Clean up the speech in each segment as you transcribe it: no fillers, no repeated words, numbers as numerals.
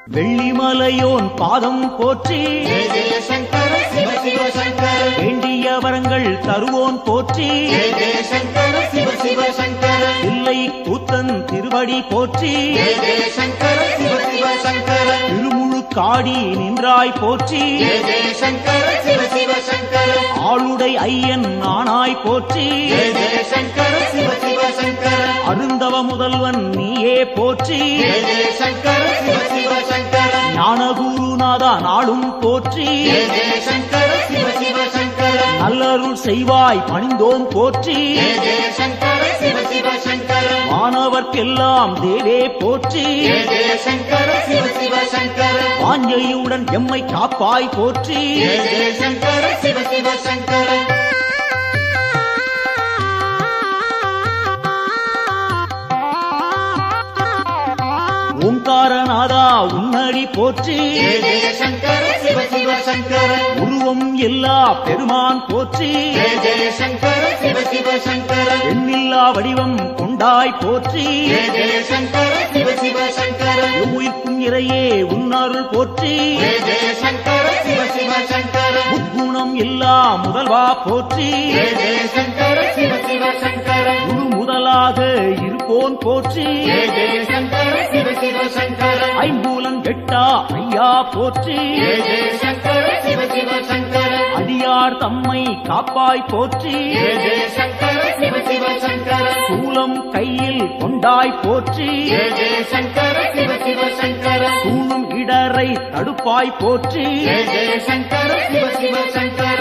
வெள்ளிமலையோன் பாதம் போற்றி ஜெய ஜெய சங்கர சிவ சிவ சங்கர வேண்டிய வரங்கள் தருவோன் போற்றி ஜெய ஜெய சங்கர சிவ சிவ சங்கர இல்லை கூத்தன் திருவடி போற்றி ஜெய ஜெய சங்கர சிவ சிவ சங்கர திருமுழு காடி நின்றாய் போற்றி ஜெய ஜெய சங்கர சிவ சிவ சங்கர ஆளுடை ஐயன் நானாய் போற்றி ஜெய ஜெய சங்கர சிவ சிவ சங்கர அருந்தவ முதல்வன் நீயே போற்றி ஜெய ஜெய சங்கர சிவ சிவ சங்கர ஞானகுருநாதா நாளும் போற்றி ஜெய ஜெய சங்கர சிவ சிவ சங்கர நல்லருள் செய்வாய் பணிந்தோம் போற்றி ஜெய ஜெய சங்கர சிவ சிவ சங்கர வானவர்க்கெல்லாம் தேவே போற்றி ஜெய ஜெய சங்கர சிவ சிவ சங்கர வாஞ்சையுடன் எம்மை காப்பாய் போற்றி ஜெய ஜெய சங்கர சிவ சிவ சங்கர ஓங்காரநாதா உன்னடி போற்றி ஜெய ஜெய சங்கர சிவ சிவ சங்கர உருவம் எல்லா பெருமான் போற்றி ஜெய ஜெய சங்கர சிவ சிவ சங்கர எண்ணில்லா வடிவம் கொண்டாய் போற்றி ஜெய ஜெய சங்கர சிவ சிவ சங்கர உயிர்க்கும் இறையே உன்னருள் போற்றி ஜெய ஜெய சங்கர சிவ சிவ சங்கர முக்குணம் எல்லா முதல்வா போற்றி ஜெய ஜெய சங்கர சிவ சிவ சங்கர முழு முதலாக இருப்போன் போற்றி ஜெய ஜெய சங்கர சிவ சிவ சங்கர ஐம்பூலம் கெட்டா ஐயா போற்றி ஜெய ஜெய சங்கர சிவ சிவ சங்கர அடியார் தம்மை காப்பாய் போற்றி ஜெய ஜெய சங்கர சிவ சிவ சங்கர சூலம் கையில் கொண்டாய் போற்றி ஜெய ஜெய சங்கர சிவ சிவ சங்கர சூழும் இடரை தடுப்பாய் போற்றி ஜெய ஜெய சங்கர சிவ சிவ சங்கர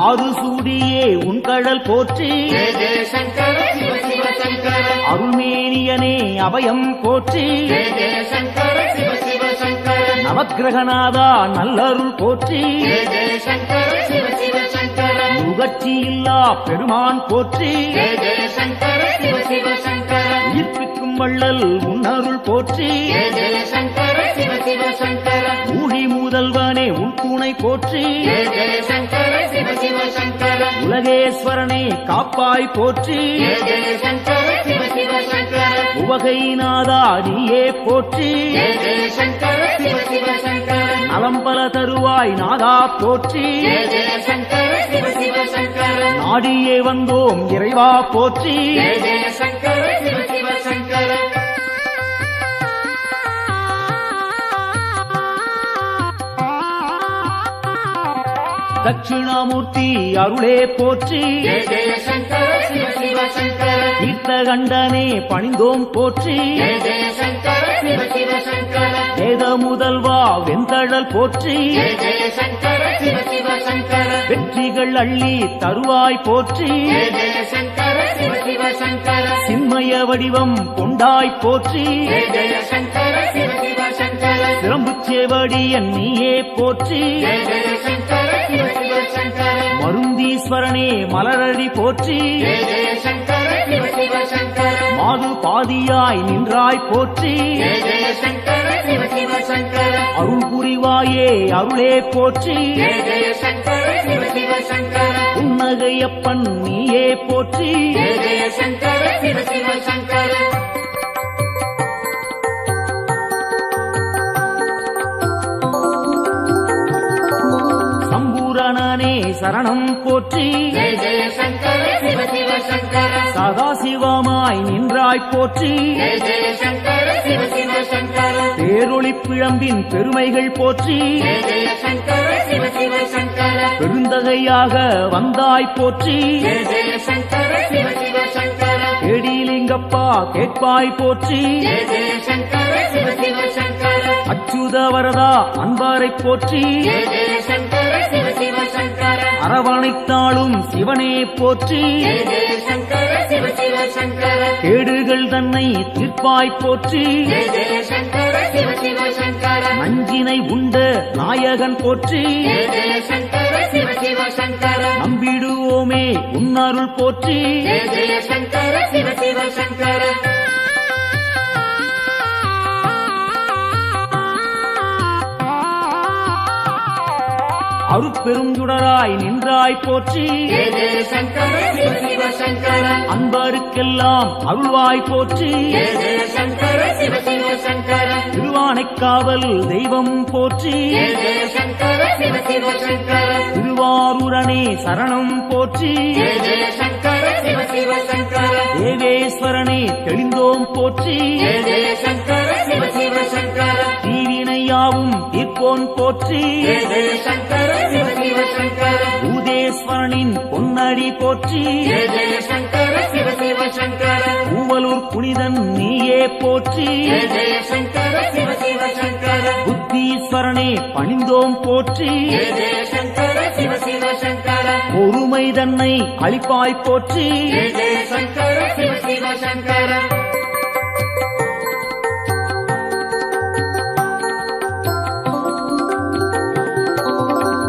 ஆறு சூடியே உன் கடல் போற்றி ஜெய ஜெய சங்கர சிவ சிவ சங்கர அருள்மேனியனே அபயம் போற்றி ஜெய ஜெய சங்கர சிவ சிவ சங்கர நவக்கிரகநாதா நல்லருள் போற்றி ஜெய ஜெய சங்கர சிவ சிவ சங்கர முகர்ச்சி இல்லா பெருமான் போற்றி ஜெய ஜெய சங்கர சிவ சிவ சங்கர உயிர்ப்பிக்கும் வள்ளல் உன்னருள் போற்றி ஜெய ஜெய சங்கர சிவ சிவ சங்கர ஊழி முதல்வனே உன் துணை போற்றி ஜெய ஜெய சங்கர சிவ சிவ சங்கர உலகேஸ்வரனே காப்பாய் போற்றி ஜெய ஜெய சங்கர சிவ சிவ சங்கர உவகைநாதா நீயே போற்றி ஜெய ஜெய சங்கர சிவ சிவ சங்கர நலம் பல தருவாய் நாதா போற்றி ஜெய ஜெய சங்கர சிவ சிவ சங்கர நாடியே வந்தோம் இறைவா போற்றி ஜெய ஜெய சங்கர சிவ சிவ சங்கர தட்சிணாமூர்த்தி அருளே போற்றி ஜெய ஜெய சங்கர சிவ சிவ சங்கர தீர்த்தகண்டனே பணிந்தோம் போற்றி ஜெய ஜெய சங்கர சிவ சிவ சங்கர வேத முதல்வா வெந்தழல் போற்றி ஜெய ஜெய சங்கர சிவ சிவ சங்கர வெற்றிகள் அள்ளி தருவாய் போற்றி ஜெய ஜெய சங்கர சிவ சிவ சங்கர சின்மய வடிவம் கொண்டாய் போற்றி ஜெய ஜெய சங்கர சிவ சிவ சங்கர சிரம்புச்சேவடியன் நீயே போற்றி ஜெய ஜெய சங்கர சிவ சிவ சங்கர மருந்தீஸ்வரனே மலரடி போற்றி ஜெய ஜெய சங்கர சிவ சிவ சங்கர மாது பாதியாய் நின்றாய் போற்றி ஜெய ஜெய சங்கர சிவ சிவ சங்கர அருள் புரிவாயே அருளே போற்றி ஜெய ஜெய சங்கர சிவ சிவ சங்கர புன்னகையப்பன் நீயே போற்றி ஜெய ஜெய சங்கர சிவ சிவ சங்கர சம்பூரணனே சரணம் போற்றி ஜெய ஜெய சங்கர சிவ சிவ சங்கர சதாசிவமாய் நின்றாய் போற்றி ஜெய ஜெய சங்கர சிவ சிவ சங்கர பேரொளி பிழம்பின் பெருமைகள் போற்றி ஜெய ஜெய சங்கர சிவ சிவ சங்கர பெருந்தகையாக வந்தாய் போற்றி ஜெய ஜெய சங்கர சிவ சிவ சங்கர கேடிலிங்கப்பா கேட்பாய் போற்றி ஜெய ஜெய சங்கர சிவ சிவ சங்கர அச்சுத வரதா அன்பாரை போற்றி ஜெய ஜெய சங்கர சிவ சிவ சங்கர அரவணைத்தாளும் சிவனே போற்றி ஜெய ஜெய சங்கர சிவ சிவ சங்கர கேடுகள் தன்னை தீர்ப்பாய் போற்றி ஜெய ஜெய சங்கர சிவ சிவ சங்கர நஞ்சினை உண்ட நாயகன் போற்றி ஜெய ஜெய சங்கர சிவ சிவ சங்கர நம்பிடுவோமே உன்னருள் போற்றி ஜெய ஜெய சங்கர சிவ சிவ சங்கர அருட்பெருஞ்சுடராய் நின்றாய் போற்றி ஜெய ஜெய சங்கர சிவ சிவ சங்கர அன்பருக்கெல்லாம் அருள்வாய் போற்றி ஜெய ஜெய சங்கர சிவ சிவ சங்கர திருவானைக்காவல் தெய்வம் போற்றி ஜெய ஜெய சங்கர சிவ சிவ சங்கர திருவாரூரணே சரணம் போற்றி ஜெய ஜெய சங்கர சிவ சிவ சங்கர தேவேஸ்வரனே தெளிந்தோம் போற்றி ஜெய ஜெய சங்கர சிவ சிவ சங்கர தீவினையாவும் தீர்ப்போன் போற்றி ஜெய ஜெய சங்கர சிவ சிவ சங்கர பூதேஸ்வரனின் பொன்னடி போற்றி ஜெய ஜெய சங்கர சிவ சிவ சங்கர பூவலூர் புனிதன் நீயே போற்றி ஜெய ஜெய சங்கர சிவ சிவ சங்கர புத்தீஸ்வரனே பணிந்தோம் போற்றி ஜெய ஜெய சங்கர சிவ சிவ சங்கர பொறுமை தன்னை அளிப்பாய் போற்றி ஜெய ஜெய சங்கர சிவ சிவ சங்கர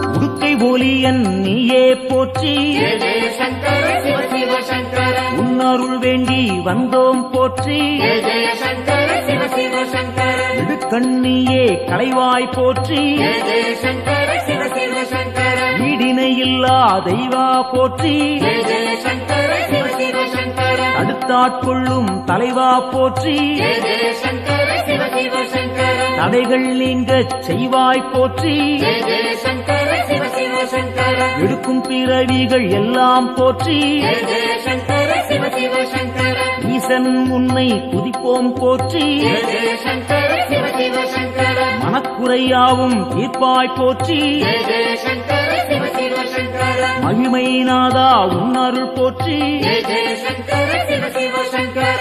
உடுக்கை ஒலியன் நீயே போற்றி ஜெய ஜெய சங்கர சிவ சிவ சங்கர உன்னருள் வேண்டி வந்தோம் போற்றி ஜெய ஜெய சங்கர சிவ சிவ சங்கர இடுக்கண்ணியே களைவாய் போற்றி ஜெய ஜெய சங்கர சிவ சிவ சங்கர ஈடிணையில்லா தெய்வா போற்றி ஜெய ஜெய சங்கர சிவ சிவ சங்கர அடுத்தாட்கொள்ளும் தலைவா போற்றி ஜெய ஜெய சங்கர சிவ சிவ சங்கர தடைகள் நீங்கச் செய்வாய் போற்றி ஜெய ஜெய சங்கர சிவ சிவ சங்கர எடுக்கும் பிறவிகள் எல்லாம் போற்றி ஜெய ஜெய சங்கர சிவ சிவ சங்கர ஈசன் உன்னை துதிப்போம் போற்றி ஜெய ஜெய சங்கர சிவ சிவ சங்கர மனக்குறையாவும் தீர்ப்பாய் போற்றி ஜெய ஜெய சங்கர சிவ சிவ சங்கர மகிமை நாதா உன்னருள் போற்றி ஜெய ஜெய சங்கர சிவ சிவ சங்கர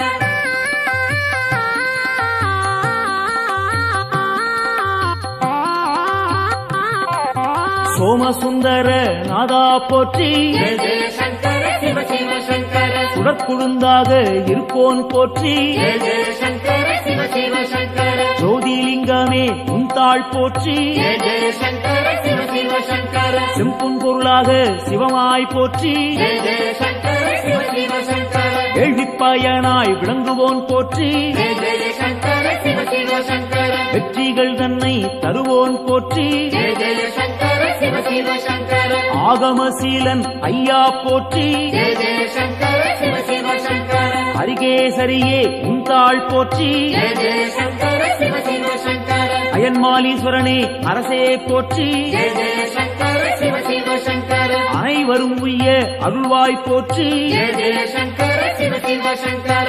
சோமசுந்தர நாதா போற்றி ஜெய ஜெய சங்கர சிவ சிவ சங்கர சுடற்குழுந்தாக இருப்போன் போற்றி ஜெய ஜெய சங்கர சிவ சிவ சங்கர ஜோதிலிங்கமே உந்தாள் போற்றி ஜெய ஜெய சங்கர சிவ சிவ சங்கர செம்புன் பொருளாக சிவமாய் போற்றி ஜெய ஜெய சங்கர சிவ சிவ சங்கர கேள்விப்பயனாய் விளங்குவோன் போற்றி ஜெய ஜெய சங்கர சிவ சிவ சங்கர வெற்றிகள் தன்னை தருவோன் போற்றி ஜெய ஜெய சங்கர சிவ சிவ சங்கர ஆகமசீலன் ஐயா போற்றி ஜெய ஜெய சங்கர சிவ சிவ சங்கர அரிகேசரியே உந்தாள் போற்றி ஜெய ஜெய சங்கர சிவ சிவ சங்கர அயன்மாலீஸ்வரனே அரசே போற்றி ஜெய ஜெய சங்கர சிவ சிவ சங்கர அனைவரும் உய்ய அருள்வாய் போற்றி ஜெய ஜெய சங்கர சிவ சிவ சங்கர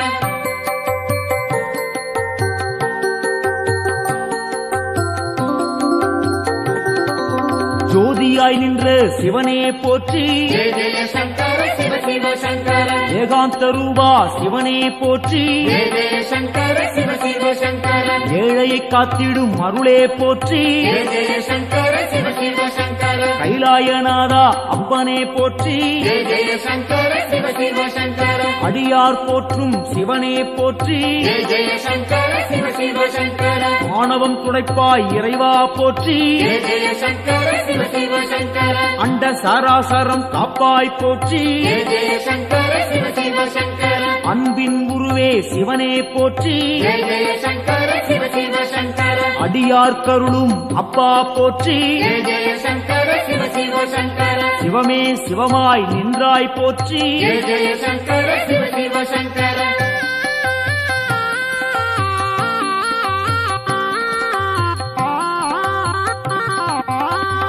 ஜோதியாய் நின்ற சிவனே போற்றி ஜெய ஜெய சங்கர சிவ சிவ சங்கர ஏகாந்த ரூபா சிவனே போற்றி ஜெய ஜெய சங்கர சிவ சிவ சங்கர ஏழையை காத்திடும் அருளே போற்றி ஜெய ஜெய சங்கர சிவ சிவ சங்கர கைலாயநாதா அம்பனே போற்றி ஜெய ஜெய சங்கர சிவ சிவ சங்கர அடியார் போற்றும் சிவனே போற்றி ஜெய ஜெய சங்கர சிவ சிவ சங்கர ஆணவம் துடைப்பாய் இறைவா போற்றி ஜெய ஜெய சங்கர சிவ சிவ சங்கர அண்ட சராசரம் காப்பாய் போற்றி ஜெய ஜெய சங்கர சிவ சிவ சங்கர அன்பின் உருவே சிவனே போற்றி ஜெய ஜெய சங்கர சிவ சிவ சங்கர அடியார் கருளும் அப்பா போற்றி ஜெய ஜெய சங்கர சிவ சிவ சங்கர சிவமே சிவமாய் நின்றாய் போற்றி ஜெய ஜெய சங்கர சிவ சிவ சங்கர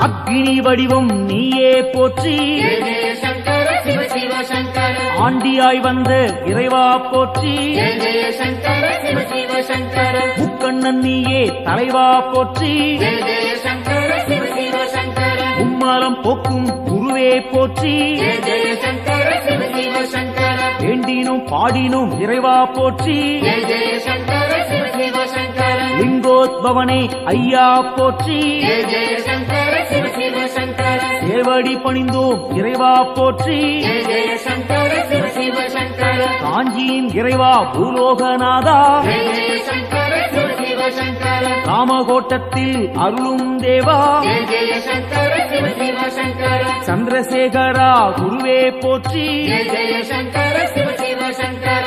அக்னி வடிவம் நீயே போற்றி ஜெய ஜெய சங்கர சிவ சிவ சங்கர ஆண்டியாய் வந்த இறைவா போற்றி ஜெய ஜெய சங்கர சிவ சிவ சங்கர முக்கண்ணன் நீயே தலைவா போற்றி ஜெய ஜெய சங்கர சிவ சிவ சங்கர உம்மாலம் போக்கும் குருவே போற்றி ஜெய ஜெய சங்கர சிவ சிவ சங்கர வேண்டினும் பாடினும் இறைவா போற்றி ஜெய ஜெய சங்கர சிவ சிவ சங்கர லிங்கோத்பவனே ஐயா போற்றி ஜெய ஜெய சங்கர சிவ சிவ சங்கர சேவடி பணிந்தோம் இறைவா போற்றி ஜெய ஜெய சங்கர சிவ சிவ சங்கர காஞ்சியின் இறைவா பூலோகநாதா ஜெய ஜெய சங்கர சிவ சிவ சங்கர காமகோட்டத்தில் அருளும் தேவா ஜெய ஜெய சங்கர சிவ சிவ சங்கர சந்திரசேகரா குருவே போற்றி ஜெய ஜெய சங்கர சிவ சிவ சங்கர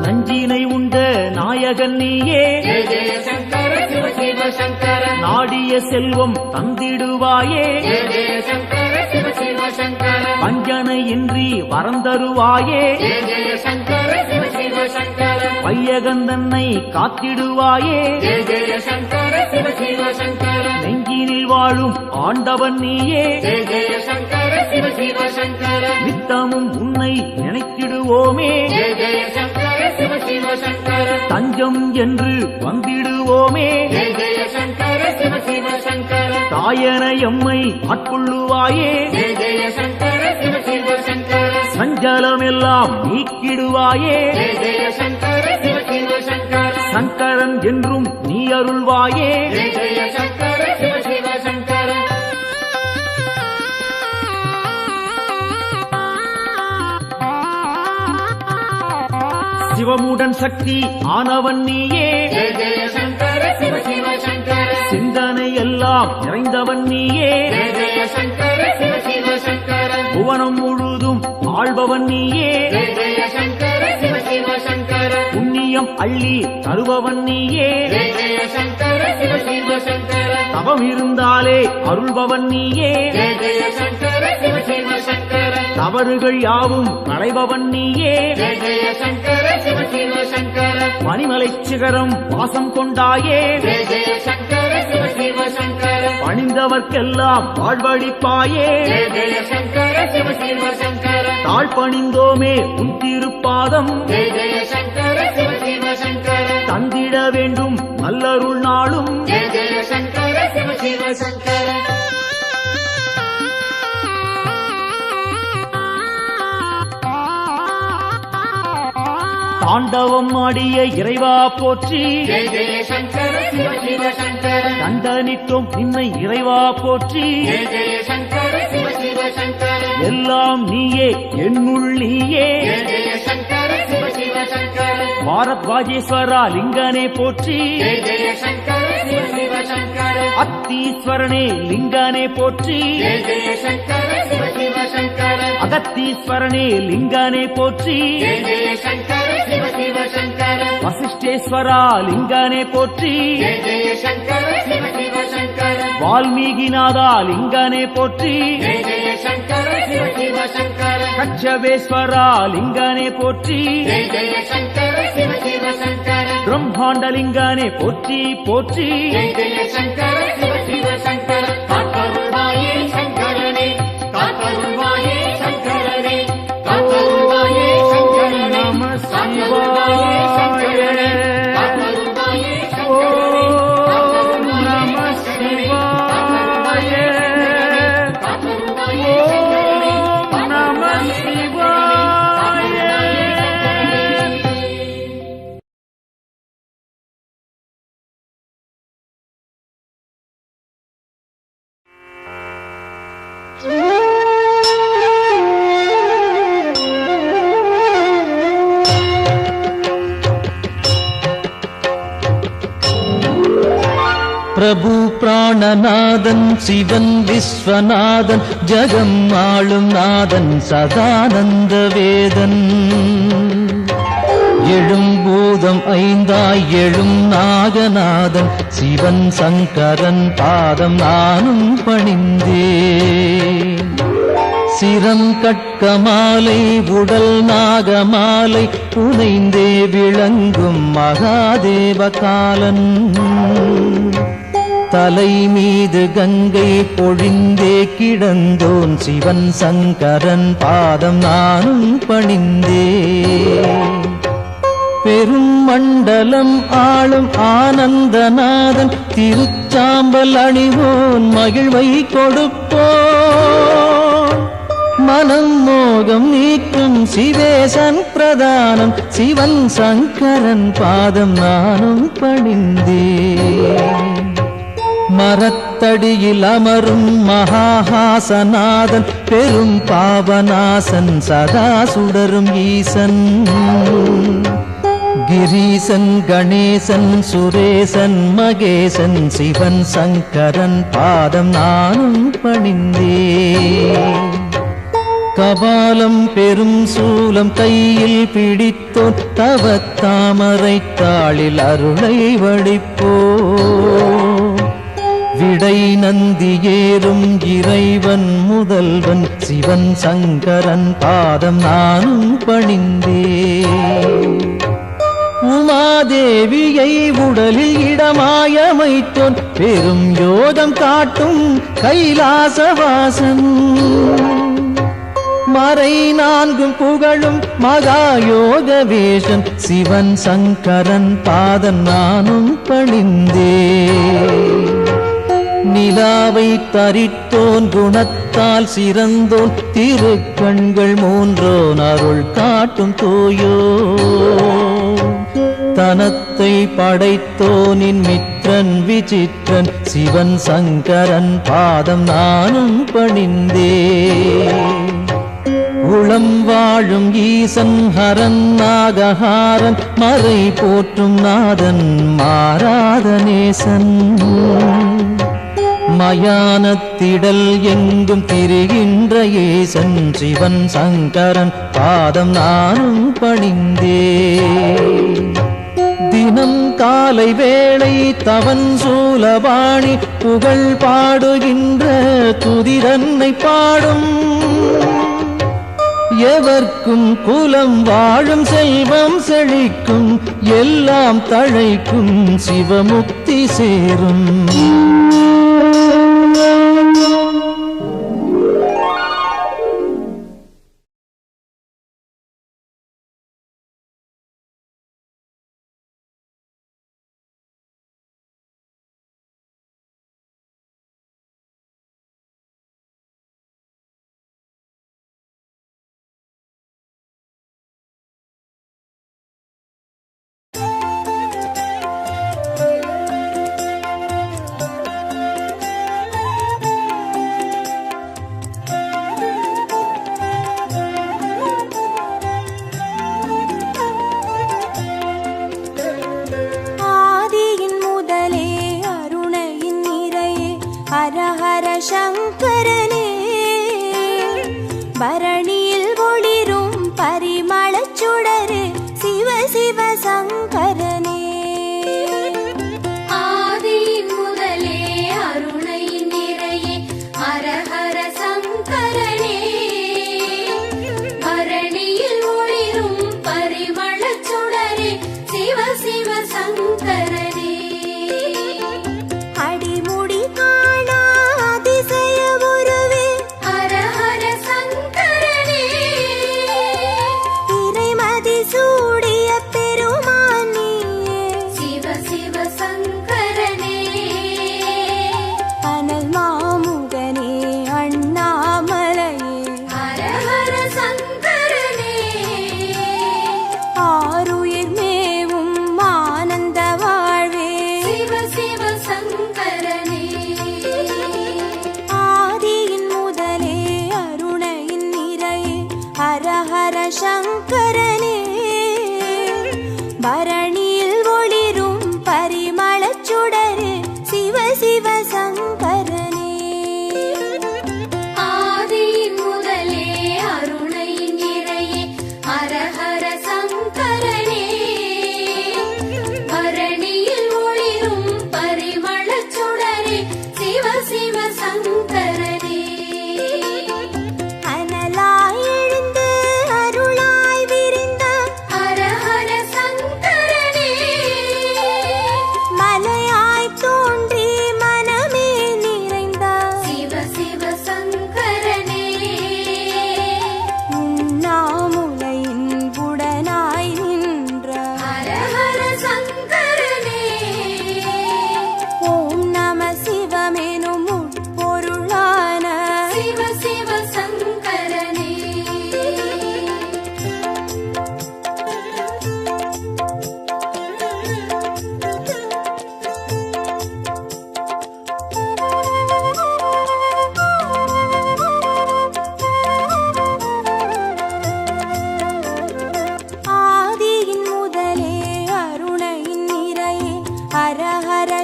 நஞ்சினை உண்ட நாயகன் நீயே ஜெய ஜெய சங்கர சிவ சிவ சங்கர நாடிய செல்வம் தந்திடுவாயே ஜெய ஜெய சங்கர சிவ சிவ சங்கர வஞ்சனையின்றி வரந்தருவாயே ஜெய ஜெய சங்கர சிவ சிவ சங்கர வையகந்தன்னை காத்திடுவாயே ஜெய ஜெய சங்கர சிவ சிவ சங்கர நெஞ்சினில் வாழும் ஆண்டவன் நீயே ஜெய ஜெய சங்கர சிவ சிவ சங்கர நித்தமும் உன்னை நினைத்திடுவோமே ஜெய ஜெய சங்கர சிவ சிவ சங்கர தஞ்சம் என்று வந்திடுவோமே ஜெய ஜெய சங்கர சிவ சிவ சங்கர தாயன எம்மை ஆட்கொள்ளுவாயே ஜெய ஜெய சங்கர சிவ சிவ சங்கர சஞ்சலமெல்லாம் நீக்கிடுவாயே ஜெய ஜெய சங்கர சிவ சிவ சங்கர சங்கரன் என்றும் நீ அருள்வாயே ஜெய ஜெய சங்கர சிவ சிவ சங்கர சிவமுடன் சக்தி ஆனவன் நீயே ஜெய ஜெய சங்கர சிவ சிவ சங்கர சிந்தனை எல்லாம் நிறைந்தவன் நீயே ஜெய ஜெய சங்கர சிவ சிவ சங்கர புவனம் முழுதும் ஆள்பவன் நீயே ஜெய ஜெய சங்கர சிவ சிவ சங்கர புண்ணியம் அள்ளி தருபவன் நீயே ஜெய ஜெய சங்கர சிவ சிவ சங்கர தவம் இருந்தாலே அருள்பவன் நீயே ஜெய ஜெய சங்கர சிவ சிவ சங்கர தவறுகள் யாவும் களைபவன் நீயே ஜெய ஜெய சங்கர சிவ சிவ சங்கர பனிமலை சிகரம் வாசம் கொண்டாயே ஜெய ஜெய சங்கர சிவ சிவ சங்கர பணிந்தவர்க்கெல்லாம் வாழ்வழிப்பாயே ஜெய ஜெய சங்கர சிவ சிவ சங்கர தாழ் பணிந்தோமே உன் திருப்பாதம் ஜெய ஜெய சங்கர சிவ சிவ சங்கர தந்திட வேண்டும் நல்லருள் நாளும் ஜெய ஜெய சங்கர சிவ சிவ சங்கர தாண்டவம் ஆடிய இறைவா போற்றி ஜெய ஜெய சங்கர சிவ சிவ சங்கர தண்டனிட்டோம் நின்னை இறைவா போற்றி ஜெய ஜெய சங்கர சிவ சிவ சங்கர எல்லாம் நீயே என்னுள் நீயே ஜெய ஜெய சங்கர சிவ சிவ சங்கர பாரத்வாஜேஸ்வரா லிங்கனே போற்றி ஜெய ஜெய சங்கர சிவ சிவ சங்கர அத்தீஸ்வரனே லிங்கனே போற்றி ஜெய ஜெய சங்கர சிவ சிவ சங்கர அகத்தீஸ்வரனே லிங்கனே போற்றி ஜெய ஜெய சங்கர சிவ சிவ சங்கர வசிஷ்டேஸ்வரா லிங்கனே போற்றி ஜெய ஜெய சங்கர சிவ சிவ சங்கர வால்மீகிநாதா லிங்கனே போற்றி ஜெய ஜெய சங்கர சிவ சிவ சங்கர கச்சவேஸ்வரா லிங்கனே போற்றி ஜெய ஜெய சங்கர சிவ சிவ சங்கர பிரம்மாண்டலிங்கனே போற்றி போற்றி ஜெய ஜெய சங்கர சிவ சிவ சங்கர காத்தருள்வாயே சங்கரனே காத்தருள்வாயே சங்கரனே காத்தருள்வாயே சங்கரனே நம காத்தருள்வாயே சங்கரனே காத்தருள்வாயே சங்கரனே ஓம் நம சிவாய காத்தருள்வாயே ஓம் நம சிவாய பிரபு பிராணநாதன் சிவன் விஸ்வநாதன் ஜகம் ஆளும் நாதன் சதானந்த வேதன் எழும் பூதம் ஐந்தாய் எழும் நாகநாதன் சிவன் சங்கரன் பாதம் நானும் பணிந்தேன் சிரம் கட்கமாலை உடல் நாகமாலை புனைந்தே விளங்கும் மகாதேவ காலன் தலை மீது கங்கை பொழிந்தே கிடந்தோன் சிவன் சங்கரன் பாதம் நானும் பணிந்தேன் பெரும் மண்டலம் ஆளும் ஆனந்தநாதன் திருச்சாம்பல் அணிவோன் மகிழ்வை கொடுப்போன் மனம் மோகம் நீக்கும் சிவேசன் பிரதானம் சிவன் சங்கரன் பாதம் நானும் பணிந்தேன் மரத்தடியில் அமரும் மகாஹாசநாதன் பெரும் பாவநாசன் சதா சுடரும் ஈசன் கிரீசன் கணேசன் சுரேசன் மகேசன் சிவன் சங்கரன் பாதம் நானும் பணிந்தேன் கபாலம் பெரும் சூலம் கையில் பிடித்தோன் தவத்தாமரை தாளில் அருளை வடிப்போ விடை நந்தி ஏறும் இறைவன் முதல்வன் சிவன் சங்கரன் பாதம் நானும் பணிந்தே உமாதேவியை உடலில் இடமாயமைத்தோன் பெரும் யோகம் காட்டும் கைலாசவாசன் மறை நான்கும் புகழும் மகாயோக வேஷன் சிவன் சங்கரன் பாதம் நானும் பணிந்தே நிலாவை தரித்தோன் குணத்தால் சிறந்தோன் திருக்கண்கள் மூன்றோன் அருள் காட்டும் தூயோ தனத்தை படைத்தோனின் மித்திரன் விசித்திரன் சிவன் சங்கரன் பாதம் நானும் பணிந்தே உளம் வாழும் ஈசன் ஹரன் நாகஹாரன் மறை போற்றும் நாதன் மாறாத நேசன் மயானத்திடல் எங்கும் திரிகின்ற ஏசன் சிவன் சங்கரன் பாதம் நானும் பணிந்தே தினம் காலை வேளை தவன் சூலபாணி புகழ் பாடுகின்ற துதிரன்னை பாடும் எவர்க்கும் குலம் வாழும் செல்வம் செழிக்கும் எல்லாம் தழைக்கும் சிவமுக்தி சேரும் சங்கரனே பரணியில் ஒளிரும் பரிமளச் சுடரே சிவ சிவ சங்கரனே ஆதியின் முதலே அருணையின் நிறையே ஹர ஹர சங்கரனே பரணியில் ஒளிரும் பரிமளச் சுடரே சிவ சிவ சங்கரனே அடிமுடி சங்கரனே பரணியில் ஒளிரும் பரிமளச் சுடரே சிவ சிவ சங்கரனே ஆதியின் முதலே அருணையின் நிறையே ஹர ஹர சங்கரனே பரணியில் ஒளிரும் பரிமளச் சுடரே சிவ சிவ சங்கரனே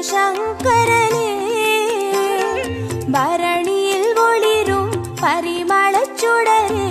சங்கரனே பரணியில் ஒளிரும் பரிமளச் சுடரே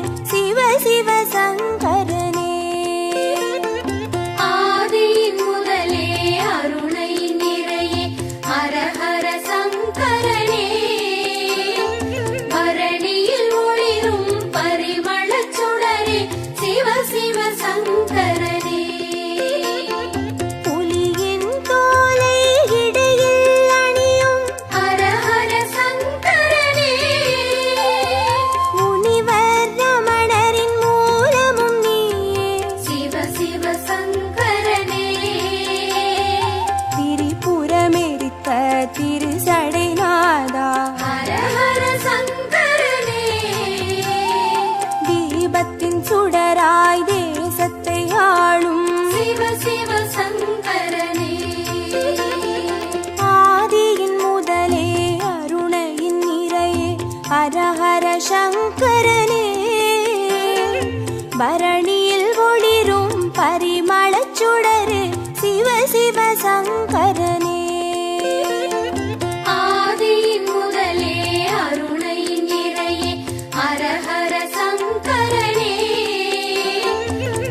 சிவ சங்கரனே ஆதியின் முதலே அருணையின் நிறையே ஹரஹர சங்கரனே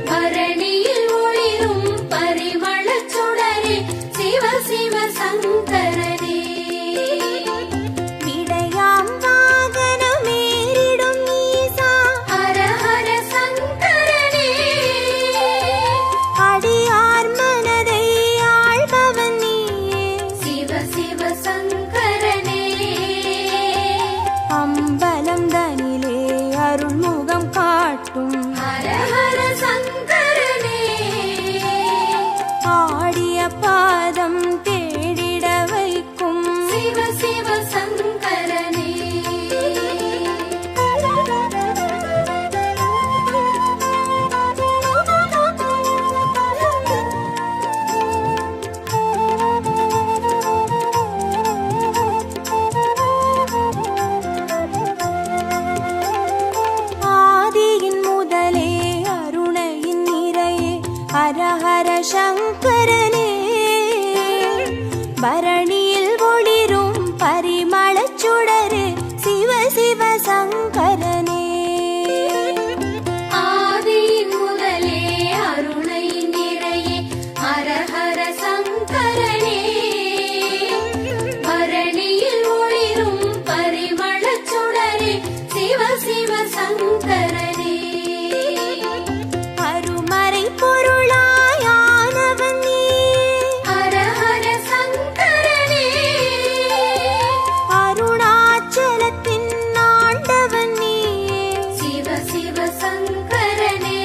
பரணியில் ஒளிரும் பரிமளச் சுடரே சிவ சிவ சங்கரனே விடையாம் வாகனமேறிடும் ஈசா ஹரஹர சங்கரனே அடியார் மனதை ஆள்பவன் நீயே சிவ சிவ சங்கரனே அம்பலம் தனிலே அருள்முகம் காட்டும் ஹரஹர சங்கரனே ஆடிய பாதம் தேடிட வைக்கும் சிவ சிவ சங்கரனே ஆதியின் முதலே அருணையின் நிறையே ஹரஹர சங்கரனே பரணியில் ஒளிரும் பரிமளச் சுடரே சிவ சிவ சங்கரனே ஆதியின் முதலே அருணையின் நிறையே ஹரஹர சங்கரனே பரணியில் ஒளிரும் பரிமளச் சுடரே சிவ சிவ சங்கரனே அருமறை பொருளாயானவன் நீயே ஹரஹர சங்கரனே அருணாச்சலத்தின் ஆண்டவன் நீயே சிவ சிவ சங்கரனே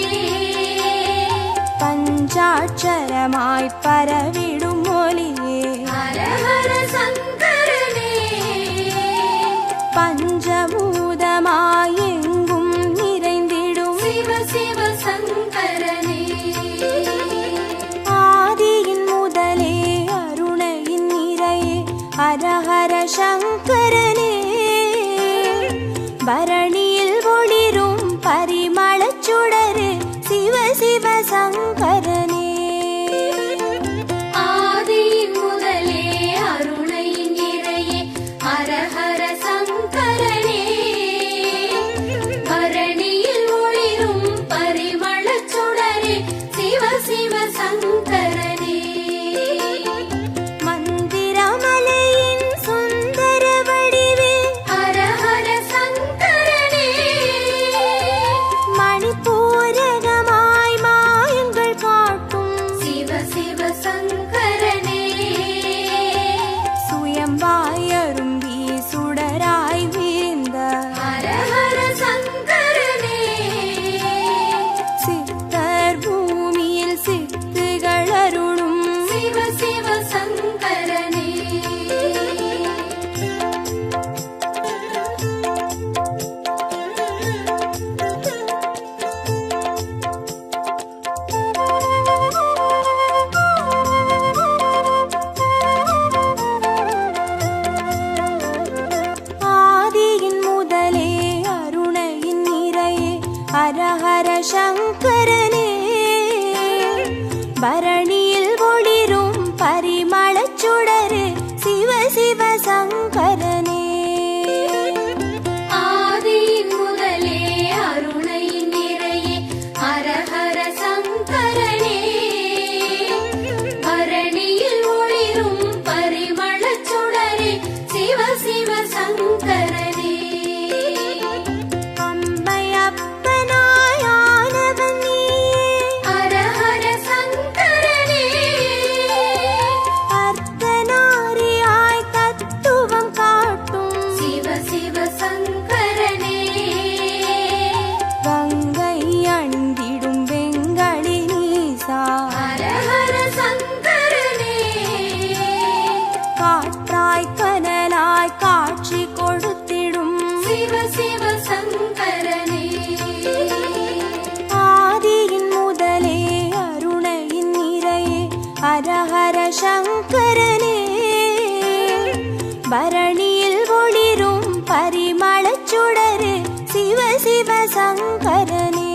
பஞ்சாட்சரமாய் பரவிடும் ஒளியே ஹரஹர சங்கரனே பஞ்சபூதமாய் எங்கும் நிறைந்திடும் சிவ சிவ சங்கரனே ஆதியின் முதலே அருணையின் நிறையே ஹரஹர சங்கரனே பரணியில் ஒளிரும் பரிமளச் சுடரே சிவ சிவ சங்கரனே ஆதியின் முதலே அருணையின் நிறையே ஹரஹர சங்கரனே பரணியில் ஒளிரும் பரிமளச் சுடரே சிவ சிவ சங்கரனே மந்திரமலையின் சுந்தர வடிவே ஹரஹர சங்கரனே மணிப்பூரகமாய் மாயங்கள் காட்டும் சிவ சிவ சங்கரனே சுயம்பாயரும்பி சுடராய் வீழ்ந்த ஹரஹர சங்கரனே சித்தர் பூமியில் சித்துகள் அருளும் சிவ சிவ சங்கரனே ஆதியின் முதலே அருணையின் நிறையே ஹரஹர சங்கரனே பரணியில் ஒளிரும் பரிமளச் சுடரே சிவ சிவ சங்கரனே ஆதியின் முதலே அருணையின் நிறையே ஹரஹர சங்கரனே பரணியில் ஒளிரும் பரிமளச் சுடரே சிவ சிவ சங்கரனே அம்மையப்பனாய் ஆனவன் நீயே ஹரஹர சங்கரனே அர்த்தநாரியாய் தத்துவம் காட்டும் சிவ சிவ சங்கரனே கங்கை அணிந்திடும் வெங்கடி நீசா ஹரஹர சங்கரனே காற்றாய் கனலாய் காட்சி கொடுத்திடும் சிவ சிவ சங்கரனே ஆதியின் முதலே அருணையின் நிறையே ஹரஹர சங்கரனே பரணியில் ஒளிரும் பரிமளச் சுடரே சிவ சிவ சங்கரனே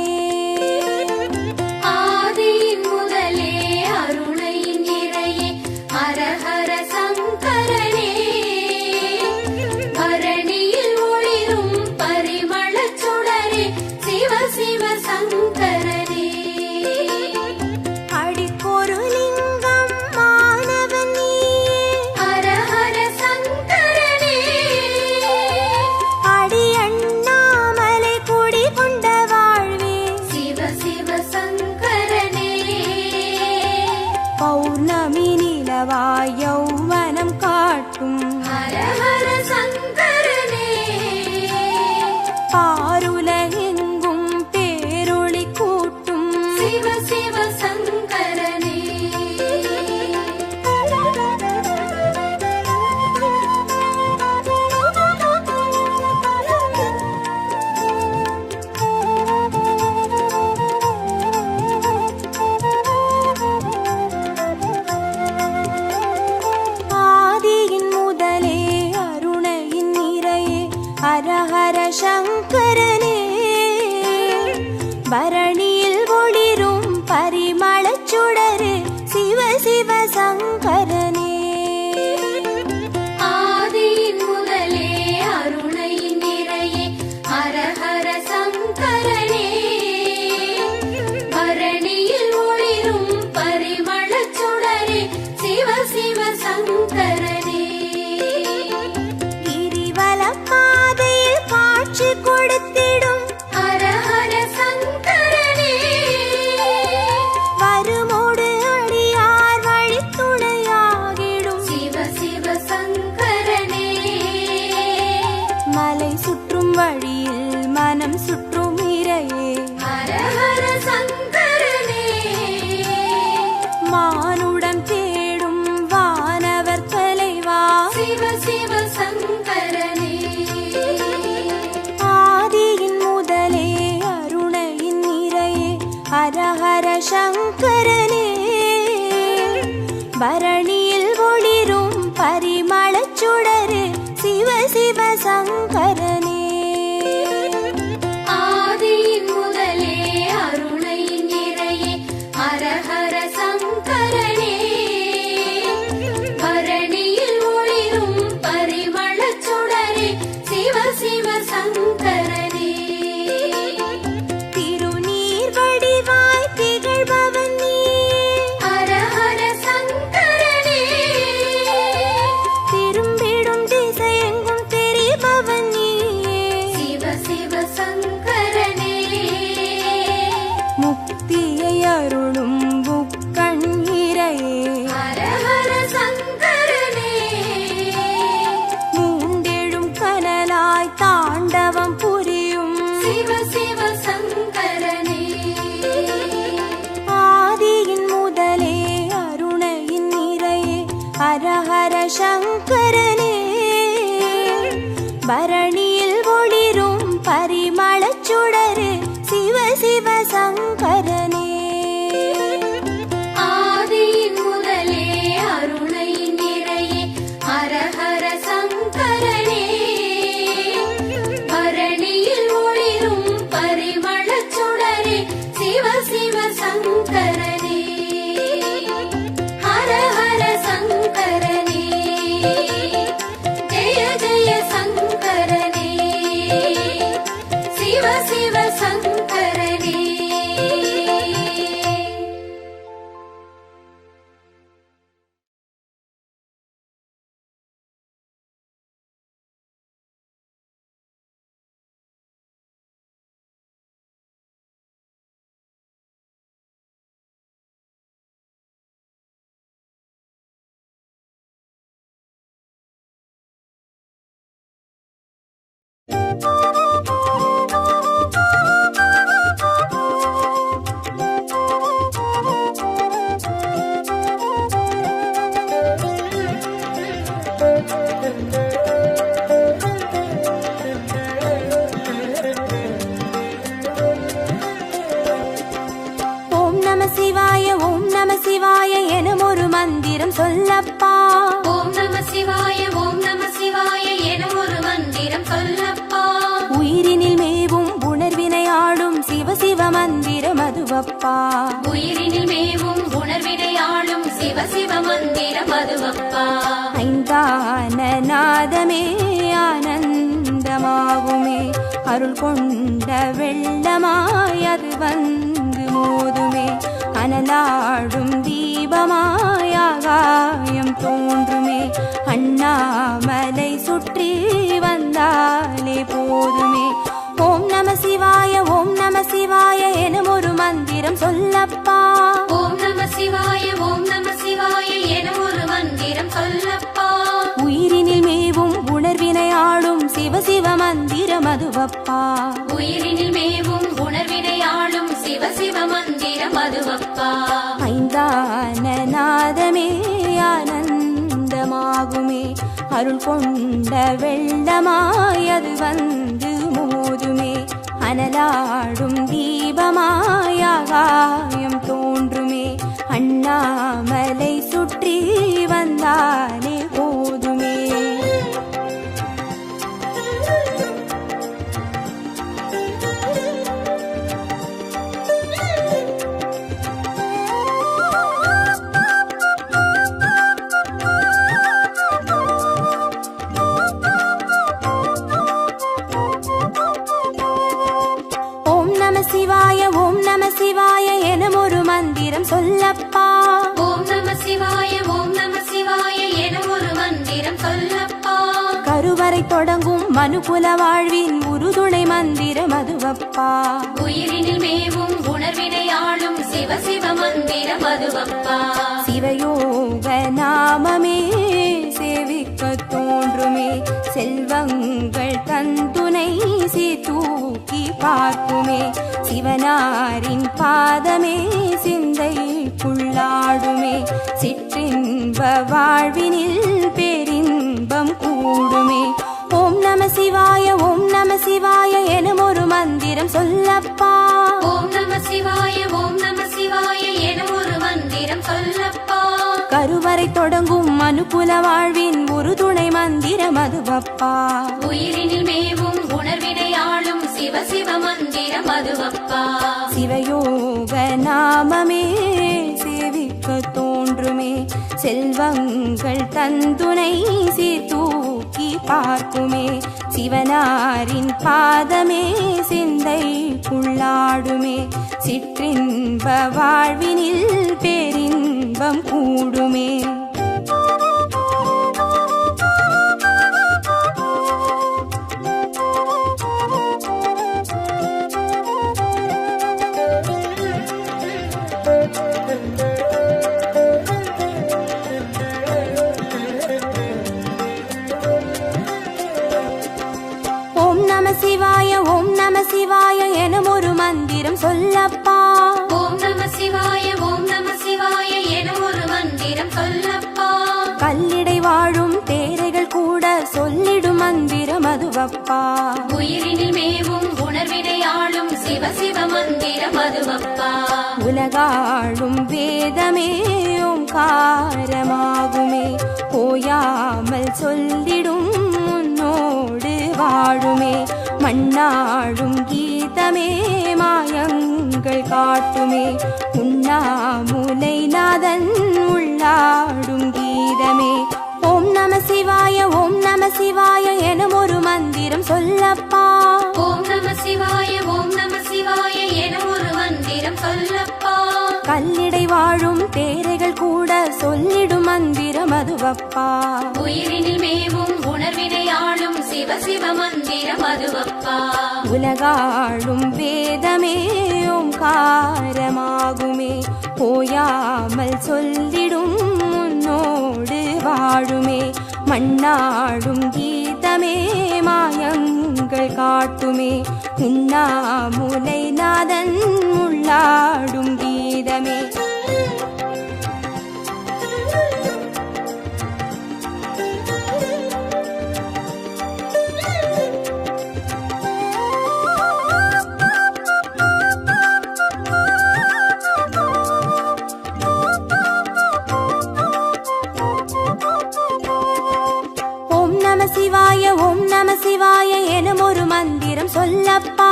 ஆதியின் முதலே அருணையின் நிறையே பௌர்ணமி நிலவாய் யௌவனம் காட்டும் ஹர ஹர சங்கரனே பாருலகெங்கும் பேரொளி கூட்டும் சிவ சிவ சங்கரனே ஆதியின் முதலே அருணையின் நிறையே ஹர ஹர சங்கரனே பரணியில் ஒளிரும் பரிமளச் சுடரே சிவ சிவ சங்கரனே ஆதியின் முதலே அருணையின் நிறையே ஹர ஹர சங்கரனே பரணியில் ஒளிரும் பரிமளச் சுடரே சிவ சிவ சங்கரனே கிரிவலப் பாதையில் காட்சி கொடுத்திடும் ஹர ஹர சங்கரனே வருமோடு அடியார் வழித்துணையாகிடும் சிவ சிவ சங்கரனே மலை சுற்றும் வழியில் மனம் சுற்றும் இறையே ஹர ஹர சங்கரனே மானுடம் தேடும் வானவர் தலைவா சிவ சிவ சங்கரனே ஆதியின் முதலே அருணையின் நிறையே ஹர ஹர சங்கரனே பரணியில் ஒளிரும் பரிமளச் சுடரே சிவ சிவ சங்கரனே ஆதியின் முதலே அருணையின் நிறையே ஹர ஹர சங்கரனே பரணியில் ஒளிரும் பரிமளச் சுடரே சிவ சிவ சங்கரனே திருநீர் வடிவாய் திகழ்பவன் நீ ஹர ஹர சங்கரனே திரும்பிடும் திசையெங்கும் தெரிபவன் நீயே சிவ சிவ சங்கரனே முக்தியை அருளும் முக்கண் இறையே ஹர ஹர சங்கரனே மூண்டெழும் கனலாய் தாண்டவம் புரியும் சிவ சிவ சங்கரனே ஆதியின் முதலே அருணையின் நிறையே ஹர ஹர சங்கரனே பரணியில் ஒளிரும் பரிமளச் சுடரே சிவ சிவ சங்கரனே ஆதியின் முதலே அருணையின் நிறையே ஹர ஹர சங்கரனே பரணியில் ஒளிரும் பரிமளச் சுடரே சிவ சிவ சங்கரனே ஹர ஹர சங்கரனே ஜெய ஜெய சங்கரனே சிவ சிவ சங்கரனே ஓம் நம சிவாய எனும் ஒரு மந்திரம் சொல்லப்பா ஓம் நம சிவாய எனும் ஒரு மந்திரம் சொல்லப்பா உயிரினில் மேவும் உணர்வினை ஆளும் சிவ சிவ மந்திரம் அதுவப்பா உயிரினில் மேவும் உணர்வினை ஆளும் சிவ சிவ மந்திரம் அதுவப்பா ஐந்தான நாதமே ஆனந்தமாகுமே அருள் கொண்ட வெள்ளமாய் அது வந்து மோதுமே அனலாடும் தீபமாய் ஆகாயம் தோன்றுமே அண்ணாமலை சுற்றி வந்தாலே போதுமே ஓம் நம சிவாய எனும் ஒரு மந்திரம் சொல்லப்பா ஓம் நம சிவாய மதுவப்பா. உயிரினில் மேவும் உணர்வினை ஆளும் சிவ சிவ மந்திரம் அதுவப்பா. ஐந்தான நாதமே ஆனந்தமாகுமே, அருள் கொண்ட வெள்ளமாய் அது வந்து மோதுமே, அனலாடும் தீபமாய் ஆகாயம் தோன்றுமே, அண்ணாமலை சுற்றி வந்தாலே போதுமே. சிவாய ஓம் நம சிவாய எனும் ஒரு மந்திரம் சொல்லப்பா. ஓம் நம சிவாய ஓம் நம சிவாய எனும் ஒரு மந்திரம் சொல்லப்பா. கருவறை தொடங்கும் மனுகுல வாழ்வின் உறுதுணை மந்திரம் அதுவப்பா. உயிரினில் மேவும் உணர்வினை ஆளும் சிவ சிவ மந்திரம் அதுவப்பா. சிவயோக நாமமே சேவிக்க தோன்றுமே, செல்வங்கள் தந்துணை தூக்கி பார்க்குமே, சிவனாரின் பாதமே சிந்தைக்குள்ளாடுமே, சிற்றின்ப வாழ்வினில் பேரின்பம் கூடுமே. ஓம் நம சிவாய ஓம் நம சிவாய எனும் ஒரு மந்திரம் சொல்லப்பா. ஓம் நம சிவாய ஓம் நம சிவாய எனும் ஒரு மந்திரம் சொல்லப்பா. கருவறை தொடங்கும் மனுகுல வாழ்வின் ஒரு துணை மந்திரம் அதுவப்பா. உயிரினில் மேவும் உணர்வினை ஆளும் சிவ சிவ மந்திரம் அதுவப்பா. சிவயோக நாமமே சேவிக்க தோன்றுமே, செல்வங்கள் தந்துணை தூக்கி பார்க்குமே, சிவனாரின் பாதமே சிந்தைக்குள்ளாடுமே, சிற்றின்ப வாழ்வினில் பேரின்பம் கூடுமே. சிவாய ஓம் நம சிவாய எனும் ஒரு மந்திரம் சொல்லப்பா. ஓம் நம சிவாய ஓம் நம சிவாய எனும் ஒரு மந்திரம் சொல்லப்பா. கல்லிடை வாழும் தேரைகள் கூட சொல்லிடும் மந்திரம் அதுவப்பா. உயிரினில் மேவும் உணர்வினை ஆளும் சிவ சிவ மந்திரம் அதுவப்பா. உலகாளும் வேதமே ஓங்காரமாகுமே, ஓயாமல் சொல்லிடும் உன்னோடு வாழுமே, மண்ணாடும் கீதமே மாயங்கள் காட்டுமே, உண்ணாமுலை நாதன் உள்ளாடும் கீதமே. ஓம் நம சிவாய ஓம் நம சிவாய எனும் ஒரு மந்திரம் சொல்லப்பா. ஓம் நம சிவாய ஓம் நம சிவாய எனும் ஒரு மந்திரம் சொல்லப்பா. கல்லிடை வாழும் தேரைகள் கூட சொல்லிடும் மந்திரம் அதுவப்பா. உயிரினில் மேவும் உணர்வினை ஆளும் சிவ சிவ மந்திரம் அதுவப்பா. உலகாளும் வேதமே ஓங்காரமாகுமே, ஓயாமல் சொல்லிடும் உன்னோடு வாழுமே, மண்ணாடும் கீதமே மாயங்கள் காட்டுமே, உண்ணாமுலை நாதன் உள்ளாடும் கீதமே. சிவாய ஓம் நம சிவாய எனும் ஒரு மந்திரம் சொல்லப்பா.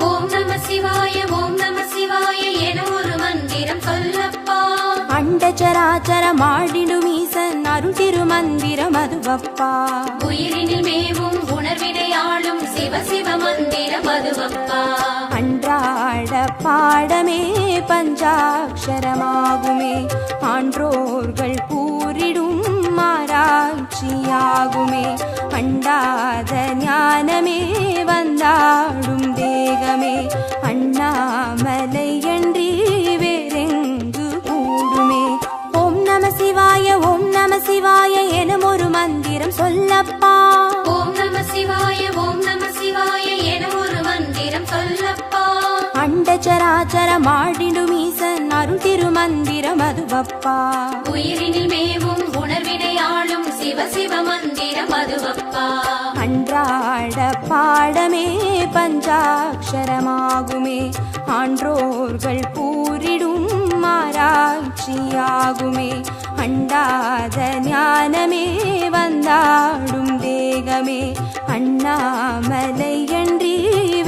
ஓம் நம சிவாய ஓம் நம சிவாய எனும் ஒரு மந்திரம் சொல்லப்பா. அண்டச்சராச்சர மாடிடும் ஈசன் அருள் திருமந்திரம் அதுவப்பா. உயிரினில் மேவும் உணர்வினை ஆளும் சிவ சிவ மந்திரம் அதுவப்பா. அன்றாட பாடமே பஞ்சாட்சரமாகுமே, ஆன்றோர்கள் கூறிடும் ஆராய்ச்சியாகுமே, அண்டாத ஞானமே வந்தாடும் தேகமே, அண்ணாமலை என்றி வேறெங்கு கூடுமே. ஓம் நம சிவாய ஓம் நம சிவாய எனும் ஒரு மந்திரம் சொல்லப்பா. ஓம் நம சிவாய ஓம் நம சிவாய மதுவப்பா. உயிரினில் மேவும் உணர்வினை ஆளும் சிவ சிவ மந்திரம் அதுவப்பா. அன்றாட பாடமே பஞ்சாட்சரமாகுமே, ஆன்றோர்கள் கூறிடும் ஆராய்ச்சியாகுமே. அண்டாத ஞானமே வந்தாடும் தேகமே, அண்ணாமலையன்றி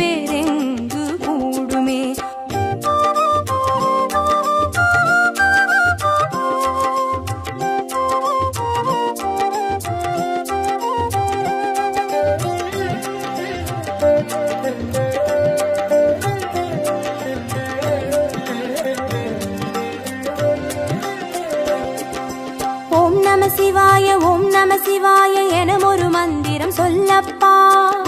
வேறெங்கு கூடுமே. ஓம் நம சிவாய ஓம் நம சிவாய எனும் ஒரு மந்திரம் சொல்லப்பா.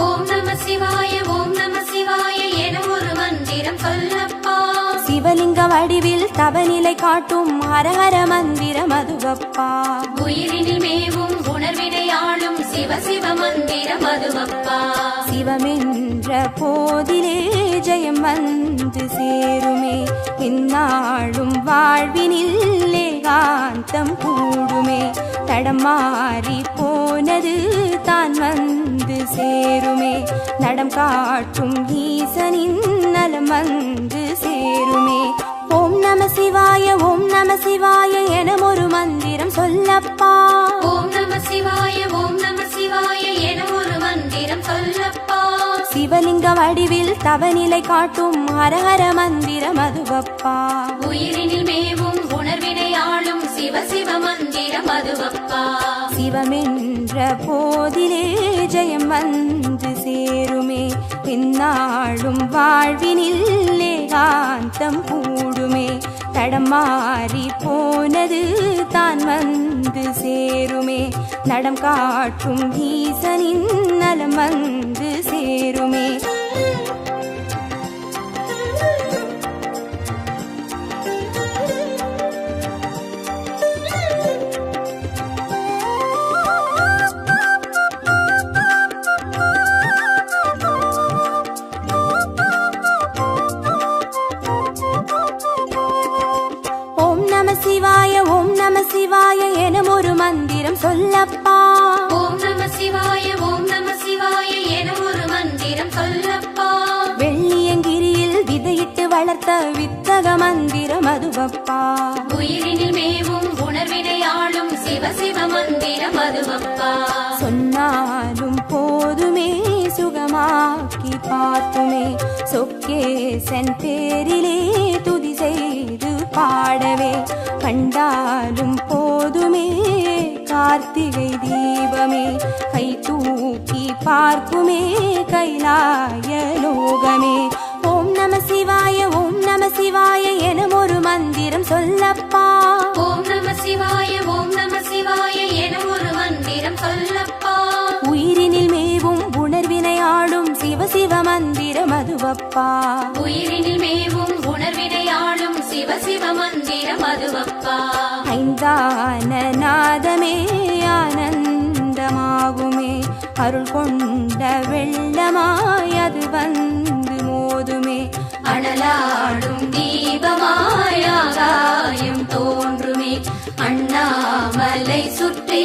ஓம் நம சிவாய ஓம் நம சிவாய என ஒரு மந்திரம் சொல்லப்பா. சிவலிங்க வடிவில் தவநிலை காட்டும் ஹரஹர மந்திரம் அதுவப்பா. உயிரினில் மேவும் உணர்வினை ஆளும் சிவ சிவ மந்திரம் அதுவப்பா. சிவமென்ற போதிலே ஜெயம் வந்து சேருமே, இந்நாளும் வாழ்வினில் ஏகாந்தம் கூடுமே. தடமாறி போனது தான் வந்து சேருமே, நடம் காட்டும் ஈசனின் நலம் வந்து சேருமே. ஓம் நம சிவாய ஓம் நம சிவாய எனும் ஒரு மந்திரம் சொல்லப்பா. ஓம் நம சிவாய ஓம் நம சிவாய என ஒரு மந்திரம் சொல்லப்பா. சிவலிங்க வடிவில் தவநிலை காட்டும் ஹரஹர மந்திரம் அதுவப்பா. உயிரினில் மேவும் உணர்வினை ஆளும் சிவ சிவ மந்திரம் அதுவப்பா. சிவமென்ற போதிலே ஜெயம் வந்து சேருமே, இந்நாளும் வாழ்வினில் ஏகாந்தம் கூடுமே. தடமாறி போனது தான் வந்து சேருமே, நடம் காட்டும் ஈசனின் நலம் வந்து சேருமே. ஓம் நம சிவாய ஓம் நம சிவாய எனும் ஒரு மந்திரம் சொல்லப்பா. ஓம் நம சிவாய ஓம் நம சிவாய என ஒரு மந்திரம் சொல்லப்பா. வெள்ளியங்கிரியில் விதையிட்டு வளர்த்த வித்தக மந்திரம் அதுவப்பா. உயிரினில் மேவும் உணர்வினை ஆளும் சிவ சிவ மந்திரம் அதுவப்பா. சொன்னாலும் போதுமே சுகமாக்கி பார்த்துமே, சொக்கேசன் பேரிலே துதி செய்து பாடவே. கண்டாலும் போதுமே கார்த்திகை தீபமே, கை தூக்கி பார்க்குமே கைலாய லோகமே. ஓம் நம சிவாய ஓம் நம சிவாய எனும் ஒரு மந்திரம் சொல்லப்பா. ஓம் நம சிவாய ஓம் நம சிவாய என ஒரு மந்திரம் சொல்லப்பா. உயிரினில் மேவும் உணர்வினை ஆளும் சிவ சிவ மந்திரம் அதுவப்பா. உயிரினில் மேவும் உணர்வினை ஆளும் சிவ சிவ மந்திரம் அதுவப்பா. ஐந்தான நாதமே ஆனந்தமாகுமே, அருள் கொண்ட வெள்ளமாய் அது வந்து மோதுமே. அனலாடும் தீபமாய் ஆகாயம் தோன்றுமே, அண்ணாமலை சுற்றி